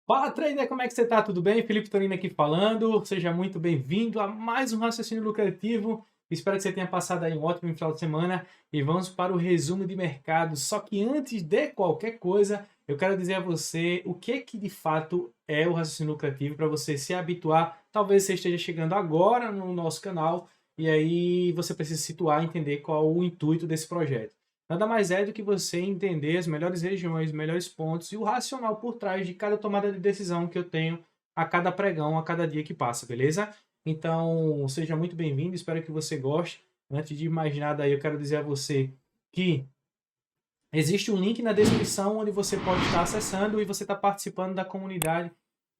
Fala, trader, como é que você tá? Tudo bem? Felipe Torino aqui falando. Seja muito bem-vindo a mais um raciocínio lucrativo. Espero que você tenha passado aí um ótimo final de semana e vamos para o resumo de mercado. Só que antes de qualquer coisa, eu quero dizer a você o que de fato é o raciocínio lucrativo para você se habituar. Talvez você esteja chegando agora no nosso canal e aí você precisa se situar e entender qual o intuito desse projeto. Nada mais é do que você entender as melhores regiões, os melhores pontos e o racional por trás de cada tomada de decisão que eu tenho a cada pregão, a cada dia que passa, beleza? Então, seja muito bem-vindo, espero que você goste. Antes de mais nada, aí, eu quero dizer a você que existe um link na descrição onde você pode estar acessando e você está participando da comunidade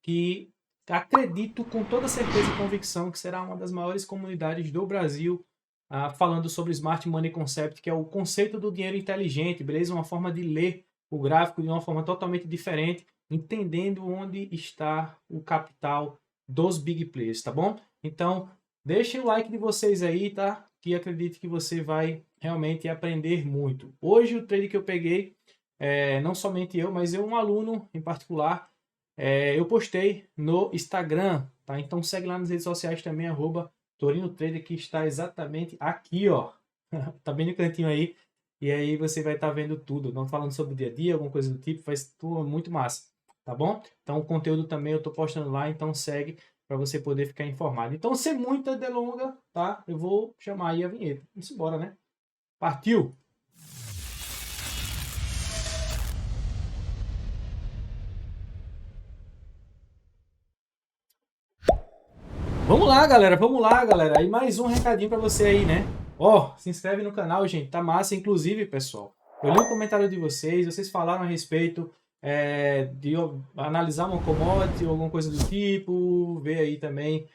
que acredito com toda certeza e convicção que será uma das maiores comunidades do Brasil, falando sobre Smart Money Concept, que é o conceito do dinheiro inteligente, beleza? Uma forma de ler o gráfico de uma forma totalmente diferente, entendendo onde está o capital dos big players, tá bom? Então, deixem o like de vocês aí, tá? Que acredito que você vai realmente aprender muito. Hoje o trade que eu peguei, não somente eu, mas um aluno em particular, eu postei no Instagram, tá? Então segue lá nas redes sociais também, Torino Trader, que está exatamente aqui, ó. Tá bem no cantinho aí. E aí você vai estar vendo tudo. Não falando sobre o dia a dia, alguma coisa do tipo, faz tudo muito massa, tá bom? Então o conteúdo também eu tô postando lá, então segue para você poder ficar informado. Então, sem muita delonga, tá? Eu vou chamar aí a vinheta. Vamos embora, né? Partiu! Vamos lá, galera, vamos lá, galera. E mais um recadinho para você aí, né? Ó, se inscreve no canal, gente, tá massa. Inclusive, pessoal, eu li o comentário de vocês, vocês falaram a respeito de analisar uma commodity ou alguma coisa do tipo, ver aí também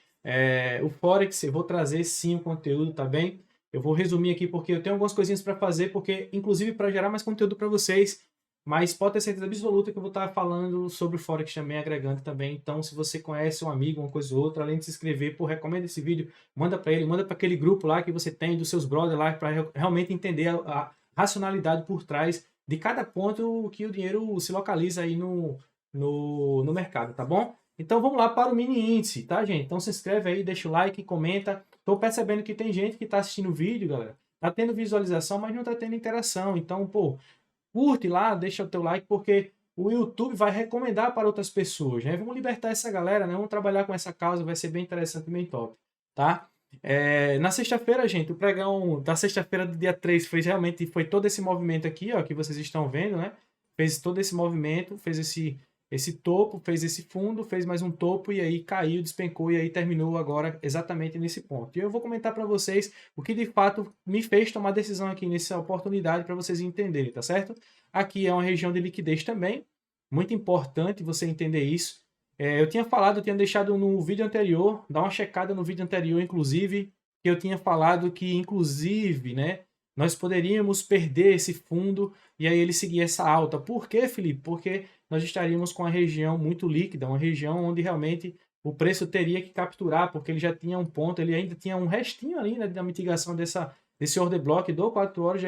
o Forex. Eu vou trazer sim o conteúdo, tá bem? Eu vou resumir aqui porque eu tenho algumas coisinhas para fazer, porque inclusive para gerar mais conteúdo para vocês, mas pode ter certeza absoluta que eu vou estar falando sobre o Forex também, agregando também. Então, se você conhece um amigo, uma coisa ou outra, além de se inscrever, pô, recomenda esse vídeo, manda para ele, manda para aquele grupo lá que você tem, dos seus brothers lá, para realmente entender a racionalidade por trás de cada ponto que o dinheiro se localiza aí no mercado, tá bom? Então, vamos lá para o mini índice, tá, gente? Então, se inscreve aí, deixa o like, comenta. Tô percebendo que tem gente que está assistindo o vídeo, galera, tá tendo visualização, mas não tá tendo interação. Então, pô, curte lá, deixa o teu like, porque o YouTube vai recomendar para outras pessoas, né? Vamos libertar essa galera, né? Vamos trabalhar com essa causa, vai ser bem interessante e bem top, tá? Na sexta-feira, gente, o pregão da sexta-feira do dia 3 foi todo esse movimento aqui, ó, que vocês estão vendo, né? Fez todo esse movimento, fez esse topo, fez esse fundo, fez mais um topo e aí caiu, despencou e aí terminou agora exatamente nesse ponto. E eu vou comentar para vocês o que de fato me fez tomar decisão aqui nessa oportunidade para vocês entenderem, tá certo? Aqui é uma região de liquidez também, muito importante você entender isso. Eu tinha falado, eu tinha deixado no vídeo anterior, dá uma checada no vídeo anterior, inclusive, que eu tinha falado que, inclusive, né, nós poderíamos perder esse fundo e aí ele seguir essa alta. Por quê, Felipe? Porque nós estaríamos com a região muito líquida, uma região onde realmente o preço teria que capturar, porque ele já tinha um ponto, ele ainda tinha um restinho ali, né, da mitigação desse order block do 4 horas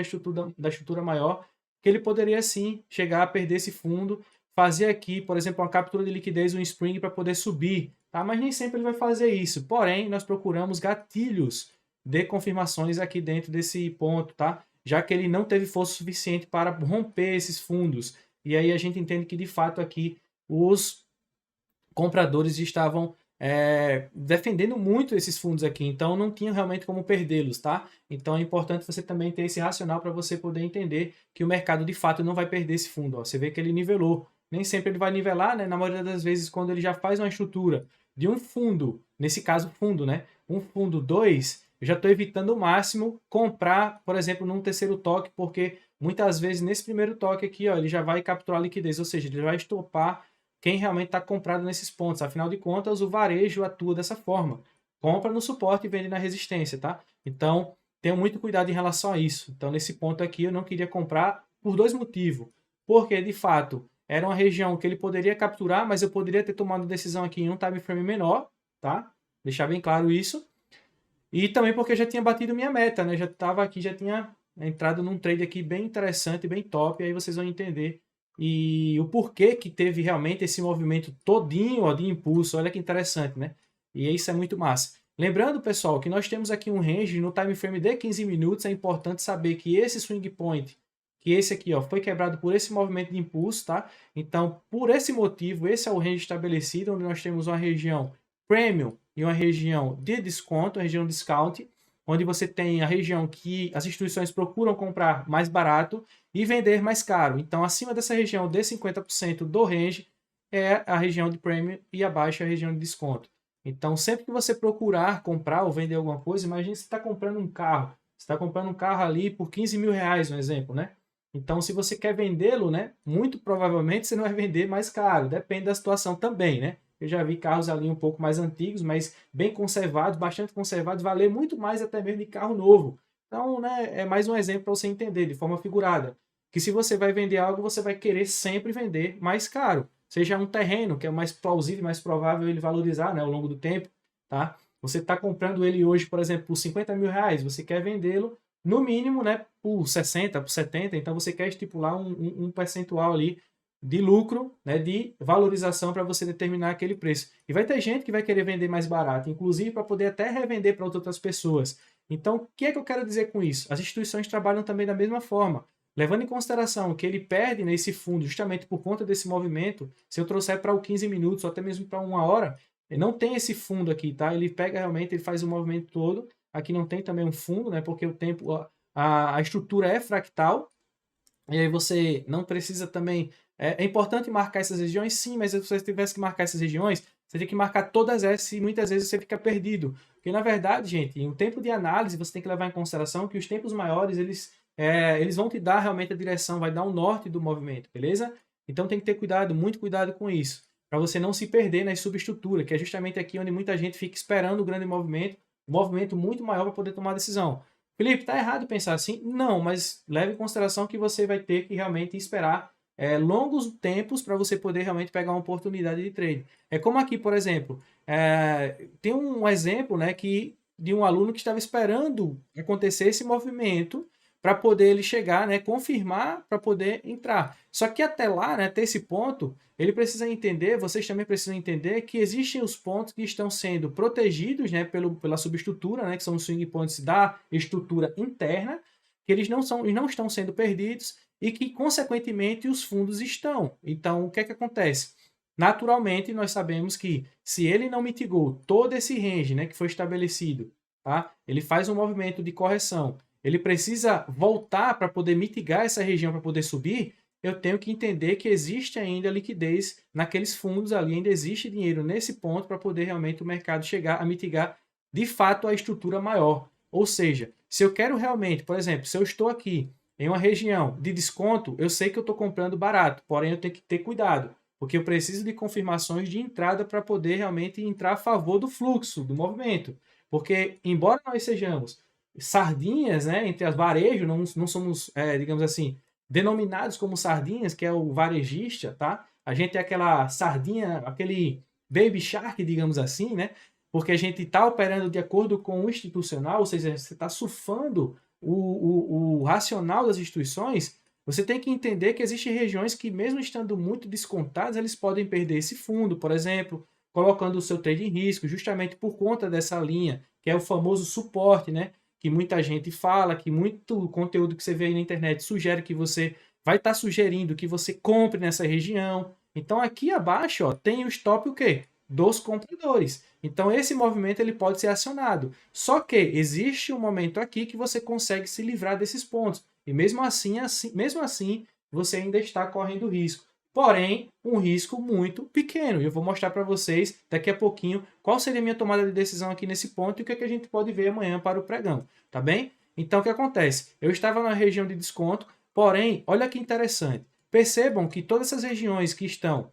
da estrutura maior, que ele poderia sim chegar a perder esse fundo, fazer aqui, por exemplo, uma captura de liquidez, um spring para poder subir, tá? Mas nem sempre ele vai fazer isso. Porém, nós procuramos gatilhos de confirmações aqui dentro desse ponto, tá? Já que ele não teve força suficiente para romper esses fundos. E aí a gente entende que de fato aqui os compradores estavam defendendo muito esses fundos aqui, então não tinha realmente como perdê-los, tá? Então é importante você também ter esse racional para você poder entender que o mercado de fato não vai perder esse fundo. Ó. Você vê que ele nivelou. Nem sempre ele vai nivelar, né? Na maioria das vezes, quando ele já faz uma estrutura de um fundo, nesse caso fundo, né? Um fundo 2, eu já estou evitando o máximo comprar, por exemplo, num terceiro toque, porque muitas vezes nesse primeiro toque aqui, ó, ele já vai capturar liquidez, ou seja, ele vai estopar quem realmente está comprado nesses pontos. Afinal de contas, o varejo atua dessa forma. Compra no suporte e vende na resistência, tá? Então, tenha muito cuidado em relação a isso. Então, nesse ponto aqui, eu não queria comprar por dois motivos. Porque, de fato, era uma região que ele poderia capturar, mas eu poderia ter tomado decisão aqui em um time frame menor, tá? Deixar bem claro isso. E também porque já tinha batido minha meta, né? Já estava aqui, já tinha entrado num trade aqui bem interessante, bem top, e aí vocês vão entender e o porquê que teve realmente esse movimento todinho, ó, de impulso. Olha que interessante, né? E isso é muito massa. Lembrando, pessoal, que nós temos aqui um range no time frame de 15 minutos. É importante saber que esse swing point, que esse aqui, ó, foi quebrado por esse movimento de impulso, tá? Então, por esse motivo, esse é o range estabelecido, onde nós temos uma região premium e uma região de desconto, uma região discount, onde você tem a região que as instituições procuram comprar mais barato e vender mais caro. Então, acima dessa região de 50% do range é a região de premium e abaixo é a região de desconto. Então, sempre que você procurar comprar ou vender alguma coisa, imagine se está comprando um carro. Você está comprando um carro ali por 15 mil reais, um exemplo, né? Então, se você quer vendê-lo, né? Muito provavelmente você não vai vender mais caro. Depende da situação também, né? Eu já vi carros ali um pouco mais antigos, mas bem conservados, bastante conservados, valer muito mais até mesmo de carro novo. Então, né, é mais um exemplo para você entender de forma figurada. Que se você vai vender algo, você vai querer sempre vender mais caro. Seja um terreno, que é mais plausível, mais provável ele valorizar, né, ao longo do tempo, tá? Você está comprando ele hoje, por exemplo, por 50 mil reais, você quer vendê-lo no mínimo, né, por 60, por 70, então você quer estipular um percentual ali de lucro, né, de valorização para você determinar aquele preço. E vai ter gente que vai querer vender mais barato, inclusive para poder até revender para outras pessoas. Então, o que é que eu quero dizer com isso? As instituições trabalham também da mesma forma. Levando em consideração que ele perde nesse fundo justamente por conta desse movimento, se eu trouxer para o 15 minutos ou até mesmo para uma hora, ele não tem esse fundo aqui, tá? Ele pega realmente, ele faz o movimento todo. Aqui não tem também um fundo, né? Porque o tempo, a estrutura é fractal. E aí você não precisa também. É importante marcar essas regiões, sim, mas se você tivesse que marcar essas regiões, você tem que marcar todas essas e muitas vezes você fica perdido. Porque, na verdade, gente, em um tempo de análise, você tem que levar em consideração que os tempos maiores, eles vão te dar realmente a direção, vai dar o norte do movimento, beleza? Então tem que ter cuidado, muito cuidado com isso, para você não se perder nas subestruturas, que é justamente aqui onde muita gente fica esperando o grande movimento, um movimento muito maior para poder tomar a decisão. Felipe, tá errado pensar assim? Não, mas leve em consideração que você vai ter que realmente esperar longos tempos para você poder realmente pegar uma oportunidade de trade. É como aqui, por exemplo, tem um exemplo, né, de um aluno que estava esperando acontecer esse movimento para poder ele chegar, né, confirmar para poder entrar. Só que até lá, né, até esse ponto, ele precisa entender, vocês também precisam entender que existem os pontos que estão sendo protegidos, né, pela subestrutura, né, que são os swing points da estrutura interna, que eles não estão sendo perdidos e que, consequentemente, os fundos estão. Então, o que é que acontece? Naturalmente, nós sabemos que se ele não mitigou todo esse range, né, que foi estabelecido, tá? Ele faz um movimento de correção, ele precisa voltar para poder mitigar essa região, para poder subir, eu tenho que entender que existe ainda liquidez naqueles fundos ali, ainda existe dinheiro nesse ponto para poder realmente o mercado chegar a mitigar de fato a estrutura maior. Ou seja, se eu quero realmente, por exemplo, se eu estou aqui em uma região de desconto, eu sei que eu estou comprando barato, porém eu tenho que ter cuidado, porque eu preciso de confirmações de entrada para poder realmente entrar a favor do fluxo, do movimento. Porque, embora nós sejamos sardinhas, né, entre as varejos, não somos, digamos assim, denominados como sardinhas, que é o varejista, tá? A gente é aquela sardinha, aquele baby shark, digamos assim, né? Porque a gente está operando de acordo com o institucional, ou seja, você está surfando o racional das instituições. Você tem que entender que existem regiões que, mesmo estando muito descontadas, eles podem perder esse fundo, por exemplo, colocando o seu trade em risco, justamente por conta dessa linha, que é o famoso suporte, né? Que muita gente fala, que muito conteúdo que você vê aí na internet sugere que você vai estar sugerindo que você compre nessa região. Então aqui abaixo, ó, tem o stop o quê? Dos compradores. Então esse movimento ele pode ser acionado. Só que existe um momento aqui que você consegue se livrar desses pontos. E mesmo assim, você ainda está correndo risco. Porém, um risco muito pequeno. E eu vou mostrar para vocês daqui a pouquinho qual seria a minha tomada de decisão aqui nesse ponto e o que, é que a gente pode ver amanhã para o pregão, tá bem? Então, o que acontece? Eu estava na região de desconto, porém, olha que interessante. Percebam que todas essas regiões que estão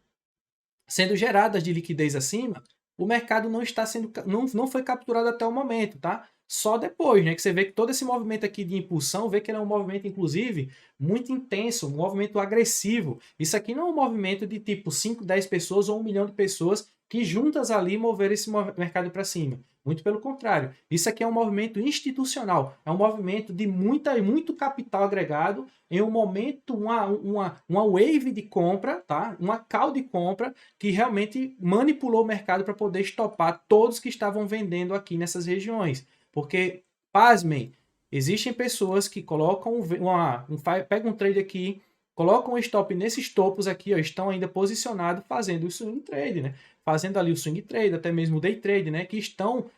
sendo geradas de liquidez acima, o mercado não está sendo, não foi capturado até o momento, tá? Só depois, né, que você vê que todo esse movimento aqui de impulsão, vê que ele é um movimento, inclusive, muito intenso, um movimento agressivo. Isso aqui não é um movimento de tipo 5, 10 pessoas ou 1 milhão de pessoas que juntas ali moveram esse mercado para cima. Muito pelo contrário. Isso aqui é um movimento institucional, é um movimento de muito capital agregado em um momento, uma wave de compra, tá? Uma call de compra que realmente manipulou o mercado para poder estopar todos que estavam vendendo aqui nessas regiões. Porque, pasmem, existem pessoas que colocam pegam um trade aqui, colocam um stop nesses topos aqui, ó, estão ainda posicionados fazendo o swing trade, né? Fazendo ali o swing trade, até mesmo o day trade, né? Que estão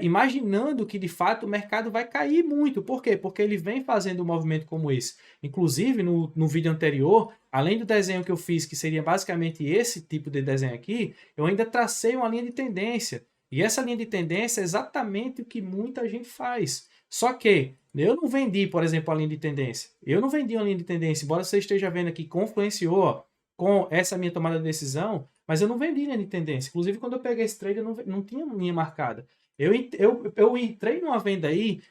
imaginando que de fato o mercado vai cair muito. Por quê? Porque ele vem fazendo um movimento como esse. Inclusive, no vídeo anterior, além do desenho que eu fiz, que seria basicamente esse tipo de desenho aqui, eu ainda tracei uma linha de tendência. E essa linha de tendência é exatamente o que muita gente faz. Só que eu não vendi, por exemplo, a linha de tendência. Eu não vendi uma linha de tendência, embora você esteja vendo aqui, confluenciou ó, com essa minha tomada de decisão, mas eu não vendi linha de tendência. Inclusive, quando eu peguei esse trade, eu não tinha linha marcada. Eu entrei numa venda aí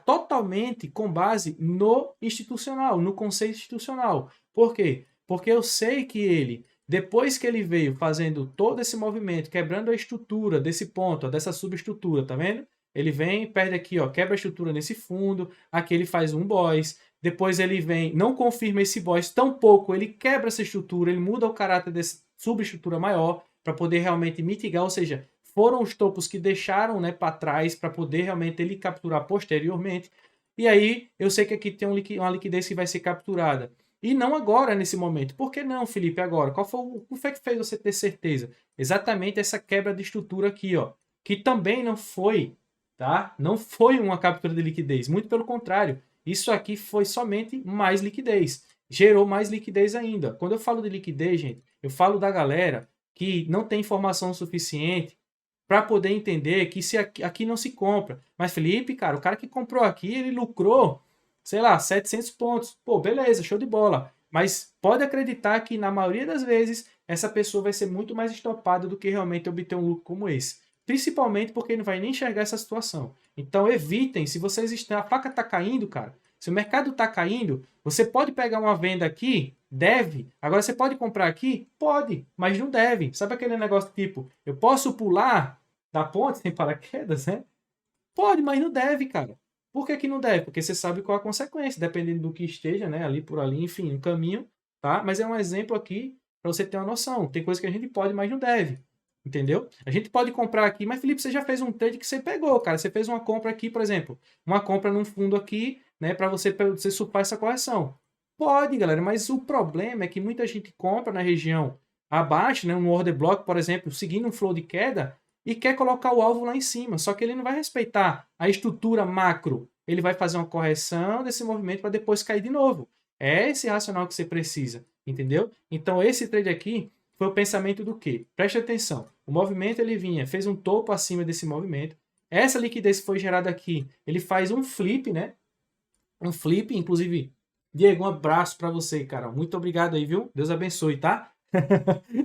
totalmente com base no institucional, no conceito institucional. Por quê? Porque eu sei que ele, depois que ele veio fazendo todo esse movimento, quebrando a estrutura desse ponto, ó, dessa subestrutura, tá vendo? Ele vem, perde aqui, ó, quebra a estrutura nesse fundo, aqui ele faz um boys, depois ele vem, não confirma esse boys, tampouco ele quebra essa estrutura, ele muda o caráter dessa subestrutura maior para poder realmente mitigar, ou seja, foram os topos que deixaram, né, para trás para poder realmente ele capturar posteriormente. E aí eu sei que aqui tem uma liquidez que vai ser capturada. E não agora, nesse momento. Por que não, Felipe, agora? O que foi que fez você ter certeza? Exatamente essa quebra de estrutura aqui, ó, que também não foi, tá? Não foi uma captura de liquidez, muito pelo contrário. Isso aqui foi somente mais liquidez. Gerou mais liquidez ainda. Quando eu falo de liquidez, gente, eu falo da galera que não tem informação suficiente para poder entender que se aqui não se compra. Mas, Felipe, cara, o cara que comprou aqui, ele lucrou, sei lá, 700 pontos. Pô, beleza, show de bola. Mas pode acreditar que, na maioria das vezes, essa pessoa vai ser muito mais estopada do que realmente obter um lucro como esse. Principalmente porque ele não vai nem enxergar essa situação. Então, evitem, se vocês estão... A faca está caindo, cara. Se o mercado está caindo, você pode pegar uma venda aqui, deve. Agora, você pode comprar aqui? Pode, mas não deve. Sabe aquele negócio tipo, eu posso pular da ponte sem paraquedas, né? Pode, mas não deve, cara. Por que que não deve? Porque você sabe qual a consequência, dependendo do que esteja, né? Ali por ali, enfim, um caminho, tá? Mas é um exemplo aqui para você ter uma noção. Tem coisa que a gente pode, mas não deve. Entendeu? A gente pode comprar aqui, mas Felipe, você já fez um trade que você pegou, cara. Você fez uma compra aqui, por exemplo, uma compra num fundo aqui, né, para você surfar essa correção. Pode, galera, mas o problema é que muita gente compra na região abaixo, né, no order block, por exemplo, seguindo um flow de queda e quer colocar o alvo lá em cima, só que ele não vai respeitar a estrutura macro. Ele vai fazer uma correção desse movimento para depois cair de novo. É esse racional que você precisa, entendeu? Então esse trade aqui foi o pensamento do quê? Preste atenção. O movimento ele vinha, fez um topo acima desse movimento. Essa liquidez que foi gerada aqui, ele faz um flip, né? Um flip, inclusive, Diego, um abraço para você, cara. Muito obrigado aí, viu? Deus abençoe, tá?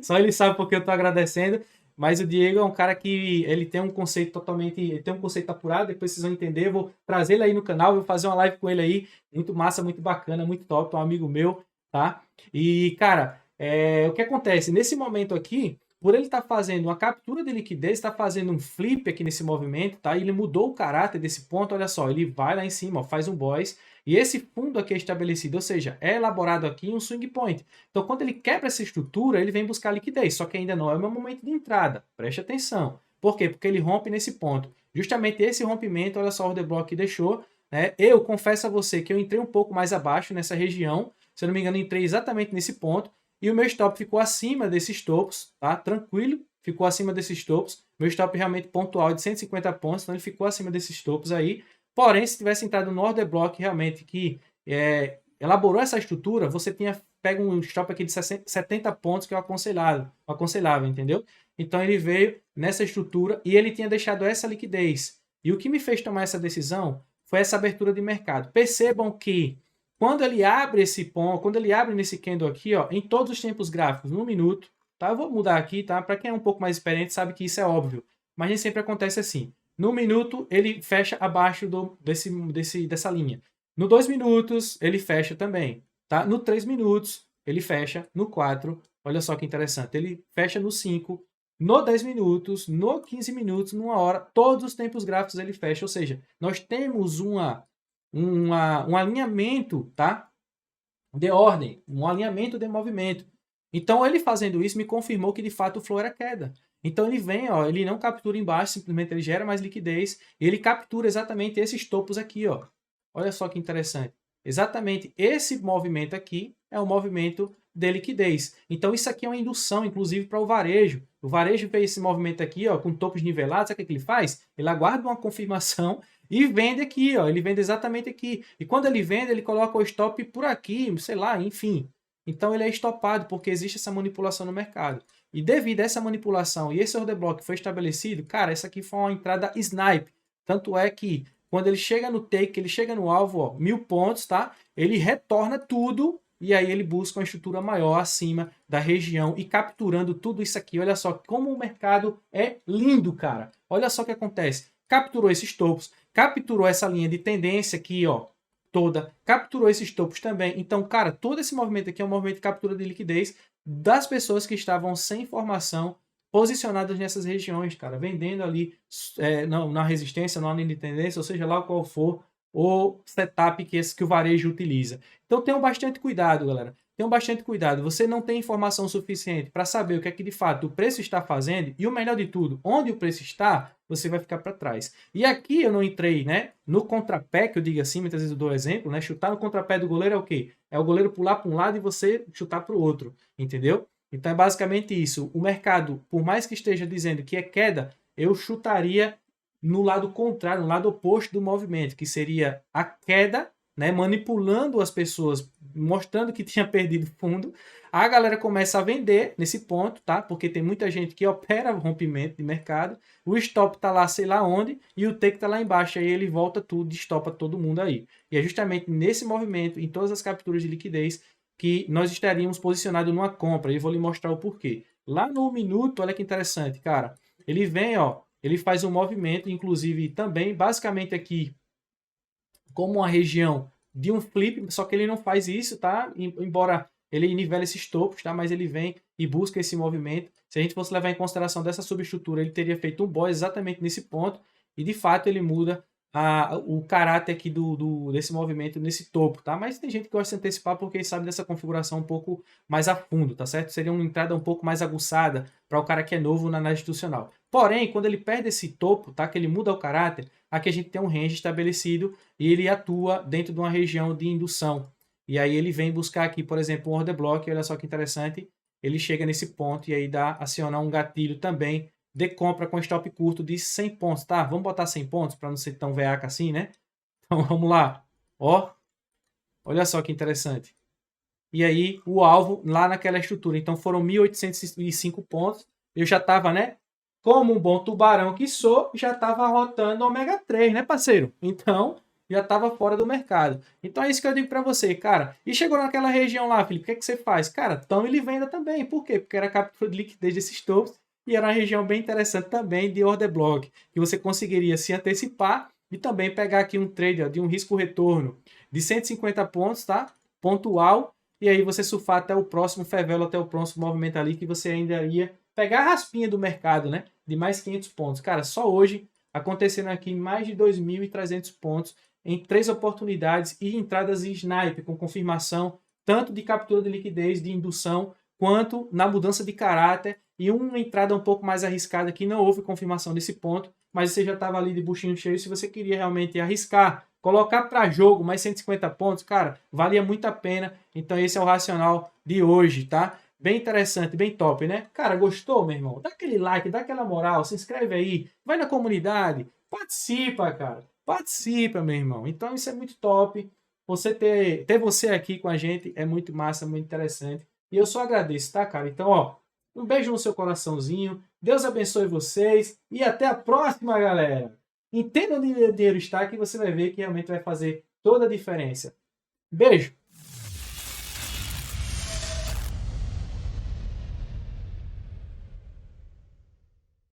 Só ele sabe porque eu tô agradecendo. Mas o Diego é um cara que ele tem um conceito totalmente, ele tem um conceito apurado, depois vocês vão entender. Eu vou trazer ele aí no canal, vou fazer uma live com ele aí. Muito massa, muito bacana, muito top, um amigo meu, tá? E, cara, o que acontece? Nesse momento aqui, por ele estar fazendo uma captura de liquidez, está fazendo um flip aqui nesse movimento, tá? Ele mudou o caráter desse ponto, olha só, ele vai lá em cima, ó, faz um boys, e esse fundo aqui é estabelecido, ou seja, é elaborado aqui um swing point. Então, quando ele quebra essa estrutura, ele vem buscar liquidez, só que ainda não é o meu momento de entrada. Preste atenção. Por quê? Porque ele rompe nesse ponto. Justamente esse rompimento, olha só o order block que deixou, né? Eu confesso a você que eu entrei um pouco mais abaixo nessa região, se eu não me engano, entrei exatamente nesse ponto, e o meu stop ficou acima desses topos, tá? Tranquilo, ficou acima desses topos. Meu stop realmente pontual de 150 pontos, então ele ficou acima desses topos aí. Porém, se tivesse entrado no order block realmente que elaborou essa estrutura, você tinha pego um stop aqui de 70 pontos que eu aconselhava, entendeu? Então ele veio nessa estrutura e ele tinha deixado essa liquidez. E o que me fez tomar essa decisão foi essa abertura de mercado. Percebam que quando ele abre esse ponto, quando ele abre nesse candle aqui, ó, em todos os tempos gráficos, no minuto, tá? Eu vou mudar aqui, tá? Para quem é um pouco mais experiente sabe que isso é óbvio, mas nem sempre acontece assim. No minuto, ele fecha abaixo dessa linha. No 2 minutos, ele fecha também, tá? No 3 minutos, ele fecha. No 4, olha só que interessante, ele fecha no 5 no 10 minutos, no 15 minutos, numa hora, todos os tempos gráficos ele fecha. Ou seja, nós temos um alinhamento, tá? De ordem, um alinhamento de movimento. Então, ele fazendo isso me confirmou que de fato o flow era queda. Então, ele vem, ó, ele não captura embaixo, simplesmente ele gera mais liquidez e ele captura exatamente esses topos aqui, ó. Olha só que interessante. Exatamente esse movimento aqui é um movimento de liquidez. Então, isso aqui é uma indução, inclusive, para o varejo. O varejo vê esse movimento aqui, ó, com topos nivelados, sabe o que ele faz? Ele aguarda uma confirmação e vende aqui, ó. Ele vende exatamente aqui. E quando ele vende, ele coloca o stop por aqui, sei lá, enfim. Então ele é estopado porque existe essa manipulação no mercado. E devido a essa manipulação e esse order block foi estabelecido, cara, essa aqui foi uma entrada snipe. Tanto é que quando ele chega no take, ele chega no alvo, ó, 1000 pontos, tá? Ele retorna tudo e aí ele busca uma estrutura maior acima da região e capturando tudo isso aqui. Olha só como o mercado é lindo, cara. Olha só o que acontece. Capturou esses topos, capturou essa linha de tendência aqui, ó, toda, capturou esses topos também. Então, cara, todo esse movimento aqui é um movimento de captura de liquidez das pessoas que estavam sem informação posicionadas nessas regiões, cara, vendendo ali na resistência, na linha de tendência, ou seja lá qual for o setup que o varejo utiliza. Então tenham bastante cuidado, galera. Tenham bastante cuidado. Você não tem informação suficiente para saber o que é que de fato o preço está fazendo e o melhor de tudo, onde o preço está, você vai ficar para trás. E aqui eu não entrei, né, no contrapé, que eu digo assim, muitas vezes eu dou exemplo, né? Chutar no contrapé do goleiro é o quê? É o goleiro pular para um lado e você chutar para o outro, entendeu? Então é basicamente isso. O mercado, por mais que esteja dizendo que é queda, eu chutaria no lado contrário, no lado oposto do movimento, que seria a queda, né, manipulando as pessoas, mostrando que tinha perdido fundo. A galera começa a vender nesse ponto, tá? Porque tem muita gente que opera rompimento de mercado. O stop tá lá, sei lá onde, e o take tá lá embaixo. Aí ele volta tudo, estopa todo mundo aí. E é justamente nesse movimento, em todas as capturas de liquidez, que nós estaríamos posicionados numa compra. E eu vou lhe mostrar o porquê. Lá no minuto, olha que interessante, cara. Ele vem, ó, ele faz um movimento, inclusive também, basicamente aqui, como uma região de um flip, só que ele não faz isso, tá? Embora ele nivele esses topos, tá? Mas ele vem e busca esse movimento. Se a gente fosse levar em consideração dessa subestrutura, ele teria feito um boy exatamente nesse ponto, e de fato ele muda o caráter aqui desse movimento nesse topo, tá? Mas tem gente que gosta de antecipar porque sabe dessa configuração um pouco mais a fundo, tá certo? Seria uma entrada um pouco mais aguçada para o cara que é novo na análise institucional. Porém, quando ele perde esse topo, tá? Que ele muda o caráter, aqui a gente tem um range estabelecido e ele atua dentro de uma região de indução. E aí ele vem buscar aqui, por exemplo, um order block, olha só que interessante, ele chega nesse ponto e aí aciona um gatilho também de compra com stop curto de 100 pontos, tá? Vamos botar 100 pontos para não ser tão veaca assim, né? Então vamos lá. Ó, olha só que interessante. E aí o alvo lá naquela estrutura. Então foram 1.805 pontos. Eu já estava, né? Como um bom tubarão que sou, já estava rotando ômega 3, né, parceiro? Então já estava fora do mercado. Então é isso que eu digo para você, cara. E chegou naquela região lá, Felipe, o que é que você faz? Cara, tome e venda também. Por quê? Porque era a captura de liquidez desses topos. E era uma região bem interessante também de order block, que você conseguiria se antecipar e também pegar aqui um trade ó, de um risco-retorno de 150 pontos, tá? Pontual, e aí você surfar até o próximo favelo, até o próximo movimento ali, que você ainda ia pegar a raspinha do mercado, né? De mais 500 pontos. Cara, só hoje acontecendo aqui mais de 2.300 pontos em 3 oportunidades e entradas em snipe, com confirmação tanto de captura de liquidez, de indução, quanto na mudança de caráter e uma entrada um pouco mais arriscada que não houve confirmação nesse ponto, mas você já estava ali de buchinho cheio. Se você queria realmente arriscar, colocar para jogo mais 150 pontos, cara, valia muito a pena. Então esse é o racional de hoje, tá? Bem interessante, bem top, né? Cara, gostou, meu irmão? Dá aquele like, dá aquela moral, se inscreve aí, vai na comunidade, participa, cara. Participa, meu irmão. Então isso é muito top. Você ter você aqui com a gente é muito massa, muito interessante. E eu só agradeço, tá, cara? Então, ó, um beijo no seu coraçãozinho. Deus abençoe vocês. E até a próxima, galera. Entenda onde o dinheiro está que você vai ver que realmente vai fazer toda a diferença. Beijo!